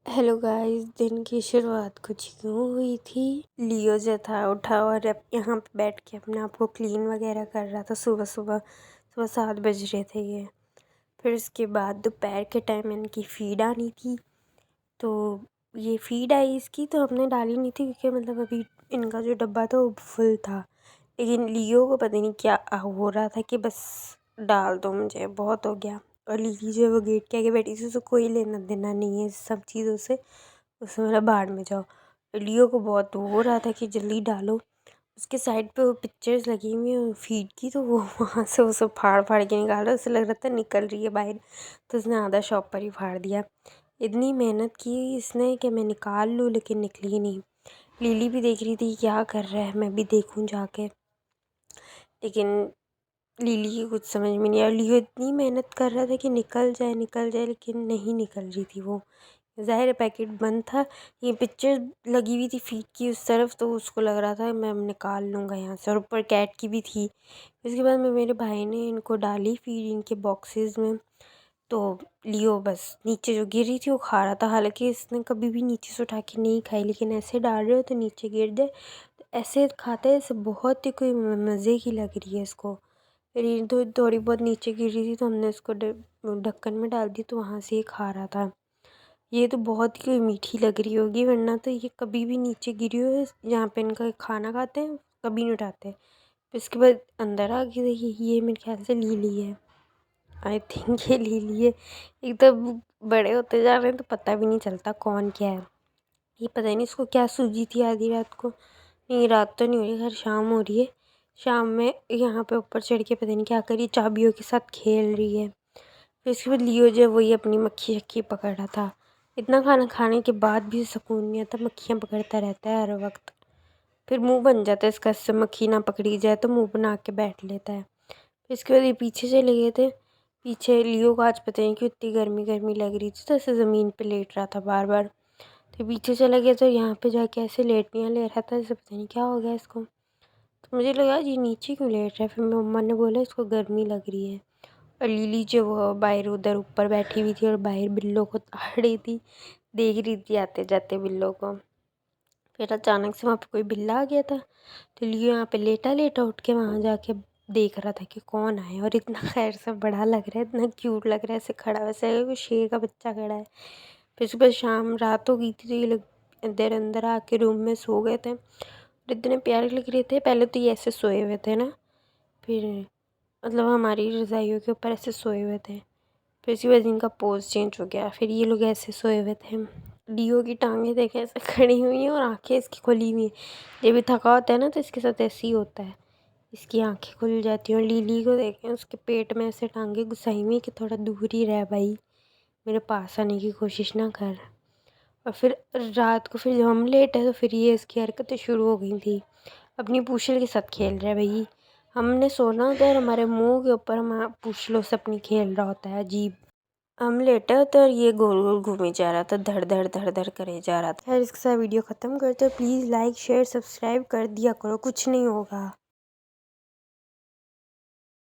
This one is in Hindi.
हेलो गाइस, दिन की शुरुआत कुछ यूँ हुई थी। लियो जो था उठा और अब यहाँ पे बैठ के अपने आप को क्लीन वगैरह कर रहा था। सुबह सुबह 7 बज रहे थे ये। फिर उसके बाद दोपहर के टाइम इनकी फ़ीड आनी थी, तो ये फ़ीड आई इसकी, तो हमने डाली नहीं थी क्योंकि मतलब अभी इनका जो डब्बा था वो फुल था। लेकिन लियो को पता नहीं क्या हो रहा था कि बस डाल दो, मुझे बहुत हो गया। और लिली जो है वो गेट के आगे बैठी थी, उसको कोई लेना देना नहीं है इस सब चीज़ों से। उसमें बोला बाहर में जाओ। लियो को बहुत हो रहा था कि जल्दी डालो। उसके साइड पे वो पिक्चर्स लगी हुई हैं फीड की, तो वो वहाँ से वो सब फाड़ फाड़ के निकाल रहा, उसे लग रहा था निकल रही है बाहर, तो उसने आधा शॉप पर ही फाड़ दिया। इतनी मेहनत की इसने कि मैं निकाल लूँ, लेकिन निकली नहीं। लिली भी देख रही थी क्या कर रहा है, मैं भी देखूँ जाके, लेकिन लिली की कुछ समझ में नहीं आया। लियो इतनी मेहनत कर रहा था कि निकल जाए, लेकिन नहीं निकल रही थी वो। ज़ाहिर है पैकेट बंद था, ये पिक्चर लगी हुई थी फीड की उस तरफ, तो उसको लग रहा था मैं निकाल लूँगा यहाँ से, और ऊपर कैट की भी थी। उसके बाद मेरे भाई ने इनको डाली फीड इनके बॉक्सेस में, तो लियो बस नीचे जो गिर रही थी वो खा रहा था। हालांकि इसने कभी भी नीचे से उठा के नहीं खाई, लेकिन ऐसे डाल रहे हो तो नीचे गिर जाए, तो ऐसे खाता है। ऐसे बहुत ही कोई मज़े की लग रही है इसको। फिर ये तो थोड़ी बहुत नीचे गिर रही थी, तो हमने इसको ढक्कन में डाल दी, तो वहाँ से ये खा रहा था। ये तो बहुत ही कोई मीठी लग रही होगी, वरना तो ये कभी भी नीचे गिरी हो जहाँ पे इनका खाना खाते हैं कभी नहीं उठाते। फिर उसके बाद अंदर आ गई, देखिए ये मेरे ख्याल से लीली है, आई थिंक ये लीली है। एकदम बड़े होते जा रहे हैं तो पता भी नहीं चलता कौन क्या है। ये पता ही नहीं इसको क्या सूझी थी आधी रात को। नहीं, रात तो नहीं हो रही, खैर शाम हो रही है। शाम में यहाँ पे ऊपर चढ़ के पता नहीं क्या करी, चाबियों के साथ खेल रही है। फिर उसके बाद लियो जो है वही अपनी मक्खी शक्खी पकड़ रहा था। इतना खाना खाने के बाद भी सुकून नहीं आता, मक्खियाँ पकड़ता रहता है हर वक्त। फिर मुंह बन जाता है इसका, इससे मक्खी ना पकड़ी जाए तो मुंह बना के बैठ लेता है। फिर इसके बाद ये पीछे चले गए थे। पीछे लियो को आज पता नहीं क्यों इतनी गर्मी गर्मी लग रही थी, तो ऐसे ज़मीन पे लेट रहा था बार बार। तो पीछे चला गया, तो यहाँ पे जाके ऐसे लेटनियाँ ले रहा था, जैसे पता नहीं क्या हो गया इसको। तो मुझे लगा ये नीचे क्यों लेट रहा है, फिर मम्मा ने बोला इसको गर्मी लग रही है। और लिली जो वो बाहर उधर ऊपर बैठी हुई थी और बाहर बिल्लों को ताड़ रही थी, देख रही थी आते जाते बिल्लों को। फिर अचानक से वहाँ पे कोई बिल्ला आ गया था, तो लियो यहाँ पे लेटा लेटा उठ के वहाँ जाके देख रहा था कि कौन आए, और इतना खैर सब बड़ा लग रहा है, इतना क्यूट लग रहा है ऐसे खड़ा, वैसे कोई शेर का बच्चा खड़ा है। फिर सुबह शाम रात हो गई थी, तो ये लोग इधर अंदर आके रूम में सो गए थे, और इतने प्यारे लग रहे थे। पहले तो ये ऐसे सोए हुए थे ना, फिर मतलब हमारी रज़ाइयों के ऊपर ऐसे सोए हुए थे। फिर उसके बाद इनका पोज चेंज हो गया, फिर ये लोग ऐसे सोए हुए थे। लियो की टांगें देखे ऐसे खड़ी हुई हैं और आंखें इसकी खुली हुई हैं। जब भी थका होता है ना तो इसके साथ ऐसे ही होता है, इसकी आंखें खुल जाती हैं। और लिली को देखें, उसके पेट में ऐसे टांगें घुसाई हुई कि थोड़ा दूर ही रह भाई, मेरे पास आने की कोशिश ना कर। और फिर रात को फिर जब हम लेट है तो फिर ये इसकी हरकतें शुरू हो गई थी, अपनी पूछल के साथ खेल रहा है भाई। हमने सोना होता है और हमारे मुंह के ऊपर हम पूछलों से अपनी खेल रहा होता है, अजीब। हम लेटे होते और ये गोल गोल घूमे जा रहा था, धड़ धड़ धड़ धड़ करे जा रहा था। खैर इसके साथ वीडियो ख़त्म करते हो। प्लीज़ लाइक शेयर सब्सक्राइब कर दिया करो, कुछ नहीं होगा।